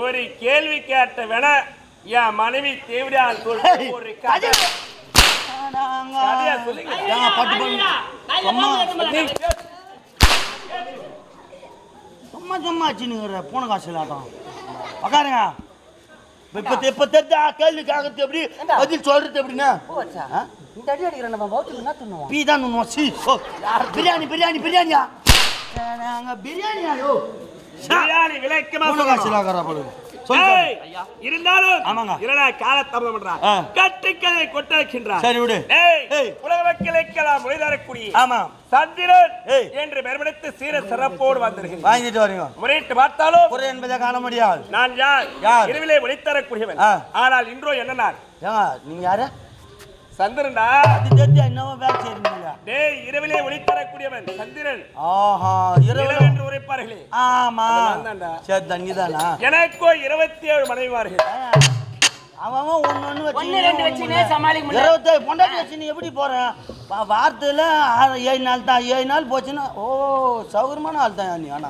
ஒரு கேள்வி கேட்ட வேணா என் மனைவி தேவடியான் ஒரு கதையா சொல்லுங்க. சும்மா சும்மா வச்சுனுங்கிற போன காசு இல்லாட்டம் உக்காருங்க. இப்ப தெரிஞ்சா கேள்வி கேட்கறது எப்படி பதில் சொல்றது எப்படின்னா இந்த அடி அடிக்கிற நம்ம பௌத்துக்கு என்ன பண்ணுவோம்? பீ தான் பிரியாணி பிரியாணி பிரியாணியா பிரியாணியா பிரியாணி விலைக்குமா காசு இல்லாத இருந்தாலும் ஆமாங்க இரடா காலத்தாமதம் பண்றான் கட்டுக்கதை கொட்டளிக்கின்றான். சரி விடு. உலக மக்களுக்கெல்லாம் மொழி தரக்கூடிய ஆமா சந்திரன் என்று பெருமெடுத்து சீர சிறப்போடு வந்திருக்கிறேன். வாங்கிட்டு வரீங்க. முறையிட்டு பார்த்தாலும் குறை என்பதை காண முடியாது. நான் யார் இரவிலே ஒளித்தரக்கூடியவன். ஆனால் இன்றோ என்ன நாள்? நீங்க யாரு? சந்திரன்டா. அது தெரிஞ்சா என்னவோ வேலை செய்றீங்க. டேய் இரவிலே ஒளித்தரக்கூடியவன் சந்திரன். ஆஹா இரவு என்று உரைப்பார்களே. ஆமா நான்தான்டா. சரி தங்கிதானா? எனக்கோ 27 மனைவிமார்கள். அவன் ஒன்னு ஒன்னு ரெண்டு வச்சுனே சமாளிக்க முடியல. 27 பொண்டாட்டி வச்சுன்னு எப்படி போறேன்? வாரத்துல 7 நாள் தான். 7 நாள் போச்சுன்னா ஓ சௌகரியமான ஆள் தான் நீ. ஆனா